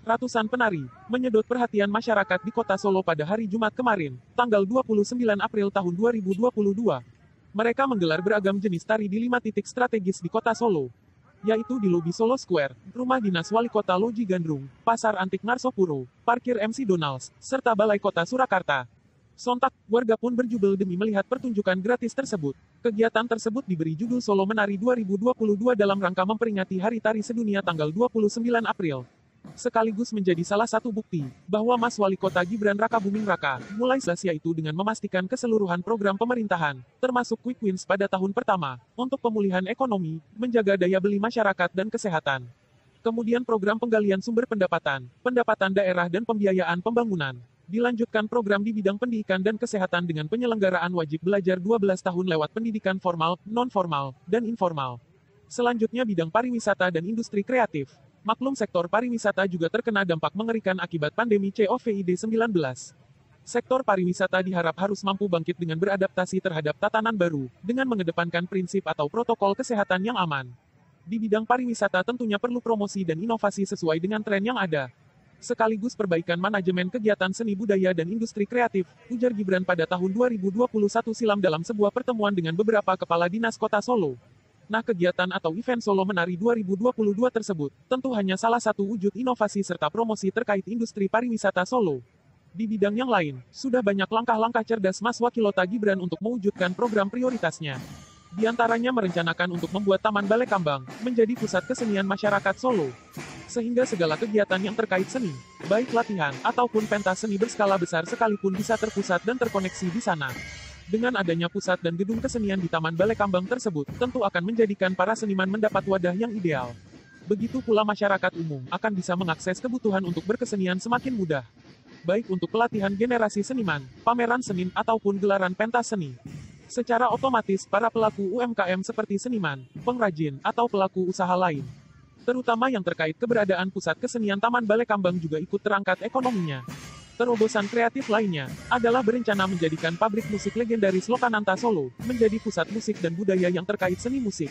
Ratusan penari menyedot perhatian masyarakat di Kota Solo pada hari Jumat kemarin, tanggal 29 April tahun 2022. Mereka menggelar beragam jenis tari di 5 titik strategis di Kota Solo, yaitu di Lobi Solo Square, Rumah Dinas Wali Kota Loji Gandrung, Pasar Antik Narsopuro, Parkir MC Donalds, serta Balai Kota Surakarta. Sontak, warga pun berjubel demi melihat pertunjukan gratis tersebut. Kegiatan tersebut diberi judul Solo Menari 2022 dalam rangka memperingati Hari Tari Sedunia tanggal 29 April. Sekaligus menjadi salah satu bukti bahwa Mas Wali Kota Gibran Rakabuming Raka mulai sukses, yaitu dengan memastikan keseluruhan program pemerintahan, termasuk quick wins pada tahun pertama, untuk pemulihan ekonomi, menjaga daya beli masyarakat dan kesehatan. Kemudian program penggalian sumber pendapatan daerah dan pembiayaan pembangunan. Dilanjutkan program di bidang pendidikan dan kesehatan dengan penyelenggaraan wajib belajar 12 tahun lewat pendidikan formal, non-formal, dan informal. Selanjutnya bidang pariwisata dan industri kreatif. Maklum sektor pariwisata juga terkena dampak mengerikan akibat pandemi COVID-19. Sektor pariwisata diharap harus mampu bangkit dengan beradaptasi terhadap tatanan baru, dengan mengedepankan prinsip atau protokol kesehatan yang aman. Di bidang pariwisata tentunya perlu promosi dan inovasi sesuai dengan tren yang ada. Sekaligus perbaikan manajemen kegiatan seni budaya dan industri kreatif, ujar Gibran pada tahun 2021 silam dalam sebuah pertemuan dengan beberapa kepala dinas Kota Solo. Nah, kegiatan atau event Solo Menari 2022 tersebut, tentu hanya salah satu wujud inovasi serta promosi terkait industri pariwisata Solo. Di bidang yang lain, sudah banyak langkah-langkah cerdas Mas Wakilota Gibran untuk mewujudkan program prioritasnya. Di antaranya merencanakan untuk membuat Taman Balai Kambang menjadi pusat kesenian masyarakat Solo. Sehingga segala kegiatan yang terkait seni, baik latihan ataupun pentas seni berskala besar sekalipun bisa terpusat dan terkoneksi di sana. Dengan adanya pusat dan gedung kesenian di Taman Balai Kambang tersebut, tentu akan menjadikan para seniman mendapat wadah yang ideal. Begitu pula masyarakat umum akan bisa mengakses kebutuhan untuk berkesenian semakin mudah. Baik untuk pelatihan generasi seniman, pameran seni, ataupun gelaran pentas seni. Secara otomatis para pelaku UMKM seperti seniman, pengrajin, atau pelaku usaha lain, terutama yang terkait keberadaan pusat kesenian Taman Balai Kambang juga ikut terangkat ekonominya. Terobosan kreatif lainnya adalah berencana menjadikan pabrik musik legendaris Lokananta Solo menjadi pusat musik dan budaya yang terkait seni musik.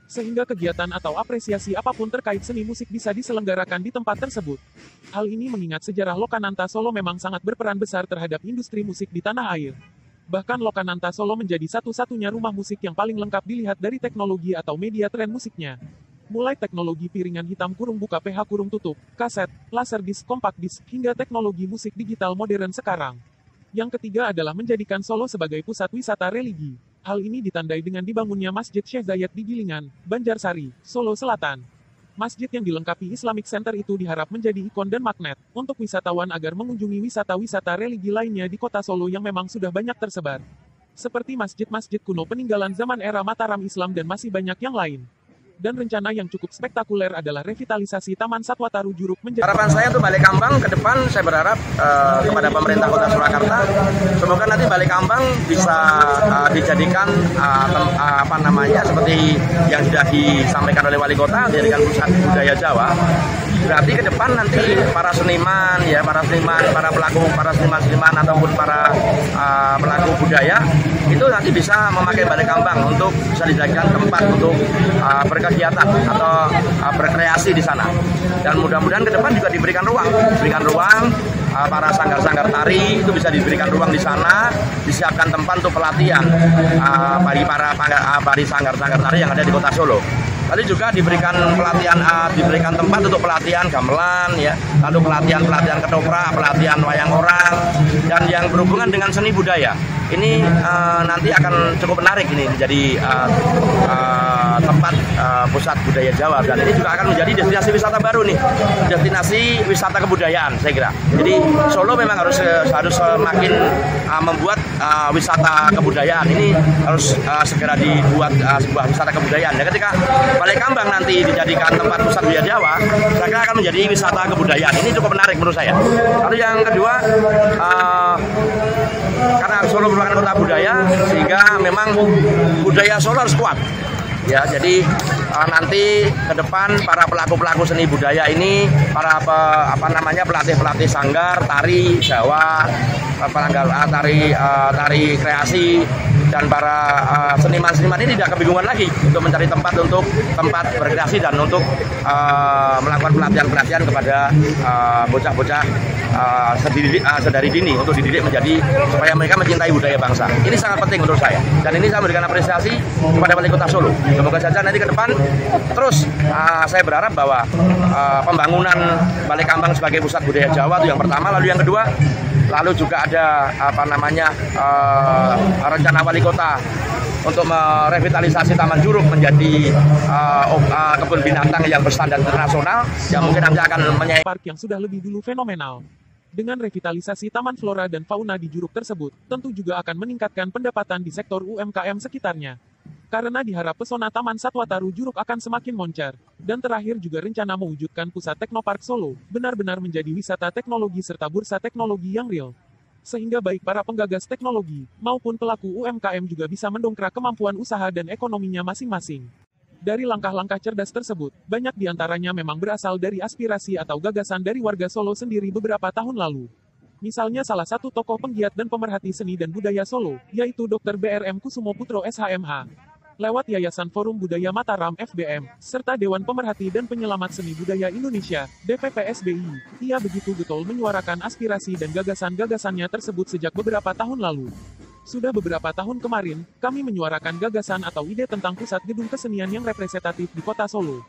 Sehingga kegiatan atau apresiasi apapun terkait seni musik bisa diselenggarakan di tempat tersebut. Hal ini mengingat sejarah Lokananta Solo memang sangat berperan besar terhadap industri musik di tanah air. Bahkan Lokananta Solo menjadi satu-satunya rumah musik yang paling lengkap dilihat dari teknologi atau media tren musiknya. Mulai teknologi piringan hitam kurung buka PH kurung tutup, kaset, laserdisc, compact disc, hingga teknologi musik digital modern sekarang. Yang ketiga adalah menjadikan Solo sebagai pusat wisata religi. Hal ini ditandai dengan dibangunnya Masjid Syekh Zayed di Gilingan, Banjarsari, Solo Selatan. Masjid yang dilengkapi Islamic Center itu diharap menjadi ikon dan magnet untuk wisatawan agar mengunjungi wisata-wisata religi lainnya di Kota Solo yang memang sudah banyak tersebar. Seperti masjid-masjid kuno peninggalan zaman era Mataram Islam dan masih banyak yang lain. Dan rencana yang cukup spektakuler adalah revitalisasi Taman Satwa Taru Juruk menjadi... Harapan saya untuk Balai Kambang ke depan, saya berharap kepada pemerintah Kota Surakarta, semoga nanti Balai Kambang bisa dijadikan seperti yang sudah disampaikan oleh Wali Kota, dijadikan pusat budaya Jawa. Berarti ke depan nanti para seniman, para seniman ataupun para pelaku budaya itu nanti bisa memakai Balai Kambang untuk bisa dijadikan tempat untuk berkegiatan atau berkreasi di sana. Dan mudah-mudahan ke depan juga diberikan ruang para sanggar-sanggar tari itu bisa diberikan ruang di sana, disiapkan tempat untuk pelatihan bagi para sanggar-sanggar tari yang ada di Kota Solo. Lalu juga diberikan diberikan tempat untuk pelatihan gamelan, ya, lalu pelatihan ketoprak, pelatihan wayang orang, dan yang berhubungan dengan seni budaya. Ini nanti akan cukup menarik ini menjadi tempat pusat budaya Jawa, dan ini juga akan menjadi destinasi wisata baru nih, destinasi wisata kebudayaan saya kira. Jadi Solo memang harus semakin membuat wisata kebudayaan ini harus segera dibuat sebuah wisata kebudayaan. Dan ketika Balai Kambang nanti dijadikan tempat pusat budaya Jawa, saya kira akan menjadi wisata kebudayaan. Ini cukup menarik menurut saya. Lalu yang kedua, karena Solo merupakan kota budaya, sehingga memang budaya Solo harus kuat. Ya, jadi nanti ke depan para pelaku-pelaku seni budaya ini, para pelatih-pelatih sanggar, tari Jawa, tari kreasi, dan para seniman-seniman ini tidak kebingungan lagi untuk mencari tempat berkreasi dan untuk melakukan pelatihan-pelatihan kepada bocah-bocah sedari dini untuk dididik supaya mereka mencintai budaya bangsa. Ini sangat penting menurut saya, dan ini saya memberikan apresiasi kepada Wali Kota Solo. Semoga saja nanti ke depan terus saya berharap bahwa pembangunan Balai Kambang sebagai pusat budaya Jawa itu yang pertama, lalu yang kedua, lalu juga ada rencana Wali Kota untuk merevitalisasi Taman Juruk menjadi kebun binatang yang berstandar internasional, yang mungkin nanti akan park yang sudah lebih dulu fenomenal. Dengan revitalisasi taman flora dan fauna di Juruk tersebut, tentu juga akan meningkatkan pendapatan di sektor UMKM sekitarnya. Karena diharap pesona Taman Satwa Taru Juruk akan semakin moncer. Dan terakhir juga rencana mewujudkan pusat Teknopark Solo, benar-benar menjadi wisata teknologi serta bursa teknologi yang real. Sehingga baik para penggagas teknologi, maupun pelaku UMKM juga bisa mendongkrak kemampuan usaha dan ekonominya masing-masing. Dari langkah-langkah cerdas tersebut, banyak diantaranya memang berasal dari aspirasi atau gagasan dari warga Solo sendiri beberapa tahun lalu. Misalnya salah satu tokoh penggiat dan pemerhati seni dan budaya Solo, yaitu Dr. BRM Kusumo Putro SHMH. Lewat Yayasan Forum Budaya Mataram FBM, serta Dewan Pemerhati dan Penyelamat Seni Budaya Indonesia, DPPSBI, ia begitu getol menyuarakan aspirasi dan gagasan-gagasannya tersebut sejak beberapa tahun lalu. Sudah beberapa tahun kemarin, kami menyuarakan gagasan atau ide tentang pusat gedung kesenian yang representatif di kota Solo.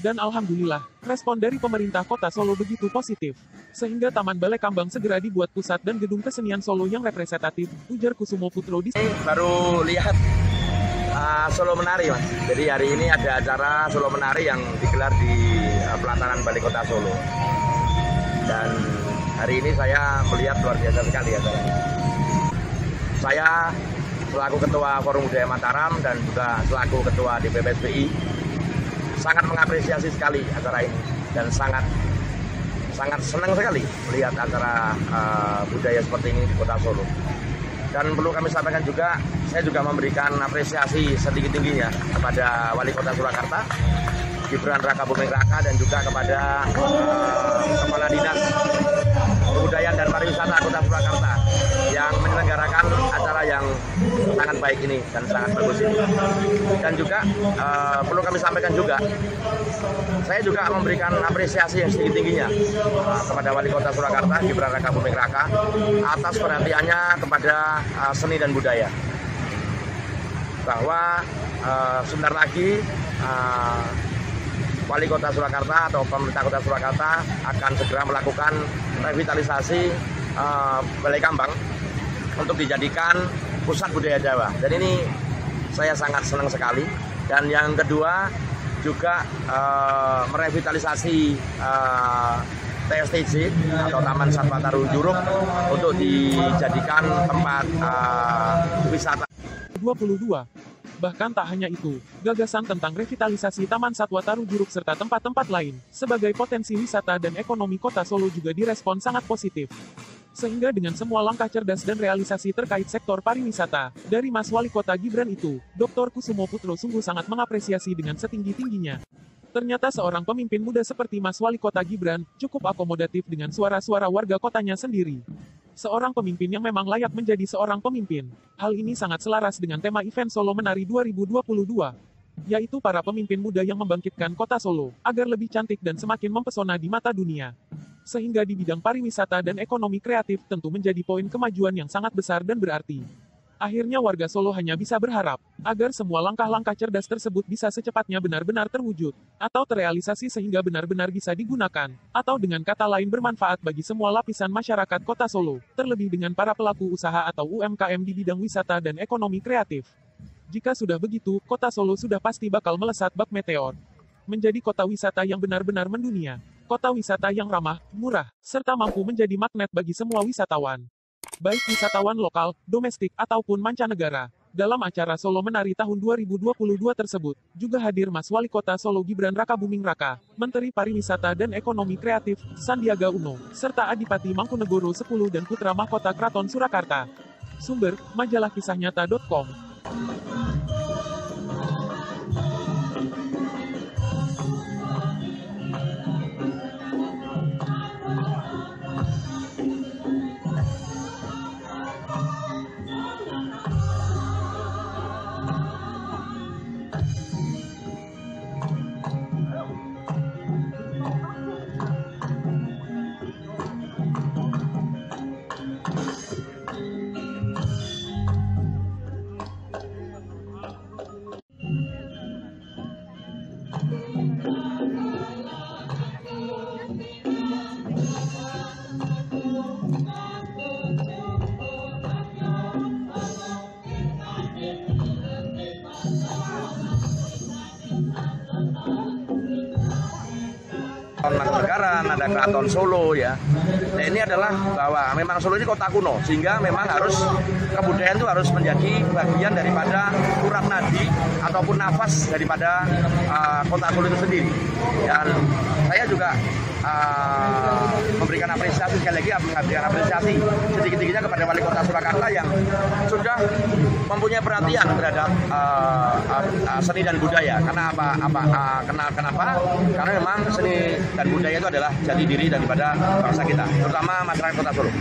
Dan alhamdulillah, respon dari pemerintah kota Solo begitu positif. Sehingga Taman Balai Kambang segera dibuat pusat dan gedung kesenian Solo yang representatif, ujar Kusumo Putro di baru lihat Solo Menari, Mas. Jadi hari ini ada acara Solo Menari yang digelar di pelataran Balai Kota Solo. Dan hari ini saya melihat luar biasa sekali acaranya. Saya selaku Ketua Forum Budaya Mataram dan juga selaku Ketua DPPSBI sangat mengapresiasi sekali acara ini dan sangat senang sekali melihat acara budaya seperti ini di Kota Solo. Dan perlu kami sampaikan juga, saya juga memberikan apresiasi setinggi-tingginya kepada Wali Kota Surakarta, Gibran Raka Buming Raka, dan juga kepada Kepala Dinas Kebudayaan dan Pariwisata Kota Surakarta yang menyelenggarakan acara yang sangat baik ini dan sangat bagus ini. Dan juga perlu kami sampaikan juga, saya juga memberikan apresiasi yang setinggi-tingginya kepada Wali Kota Surakarta, Gibran Raka Buming Raka, atas perhatiannya kepada seni dan budaya. Bahwa sebentar lagi Wali Kota Surakarta atau pemerintah Kota Surakarta akan segera melakukan revitalisasi Balai Kambang untuk dijadikan pusat budaya Jawa. Dan ini saya sangat senang sekali. Dan yang kedua juga merevitalisasi TSTJ atau Taman Satwa Taru Juruk untuk dijadikan tempat wisata. 22. Bahkan tak hanya itu, gagasan tentang revitalisasi Taman Satwa Taru Juruk serta tempat-tempat lain, sebagai potensi wisata dan ekonomi kota Solo juga direspon sangat positif. Sehingga dengan semua langkah cerdas dan realisasi terkait sektor pariwisata, dari Mas Wali Kota Gibran itu, Dr. Kusumo Putro sungguh sangat mengapresiasi dengan setinggi-tingginya. Ternyata seorang pemimpin muda seperti Mas Wali Kota Gibran, cukup akomodatif dengan suara-suara warga kotanya sendiri. Seorang pemimpin yang memang layak menjadi seorang pemimpin. Hal ini sangat selaras dengan tema event Solo Menari 2022. Yaitu para pemimpin muda yang membangkitkan kota Solo, agar lebih cantik dan semakin mempesona di mata dunia. Sehingga di bidang pariwisata dan ekonomi kreatif tentu menjadi poin kemajuan yang sangat besar dan berarti. Akhirnya warga Solo hanya bisa berharap, agar semua langkah-langkah cerdas tersebut bisa secepatnya benar-benar terwujud, atau terrealisasi sehingga benar-benar bisa digunakan, atau dengan kata lain bermanfaat bagi semua lapisan masyarakat kota Solo, terlebih dengan para pelaku usaha atau UMKM di bidang wisata dan ekonomi kreatif. Jika sudah begitu, kota Solo sudah pasti bakal melesat bak meteor. Menjadi kota wisata yang benar-benar mendunia. Kota wisata yang ramah, murah, serta mampu menjadi magnet bagi semua wisatawan. Baik wisatawan lokal, domestik, ataupun mancanegara. Dalam acara Solo Menari tahun 2022 tersebut, juga hadir Mas Wali Kota Solo Gibran Raka Buming Raka, Menteri Pariwisata dan Ekonomi Kreatif, Sandiaga Uno, serta Adipati Mangkunegoro X dan Putra Mahkota Kraton Surakarta. Sumber, majalah kisahnyata.com. Mangkunegaran, ada Keraton Solo ya. Nah ini adalah bahwa memang Solo ini kota kuno, sehingga memang harus kebudayaan itu harus menjadi bagian daripada urat nadi ataupun nafas daripada kota Solo itu sendiri. Dan saya juga memberikan apresiasi sekali lagi, memberikan apresiasi sedikit-sedikitnya kepada Wali Kota Surakarta yang sudah mempunyai perhatian terhadap seni dan budaya. Karena kenapa? Karena memang seni dan budaya itu adalah jati diri daripada bangsa kita, terutama masyarakat Kota Solo.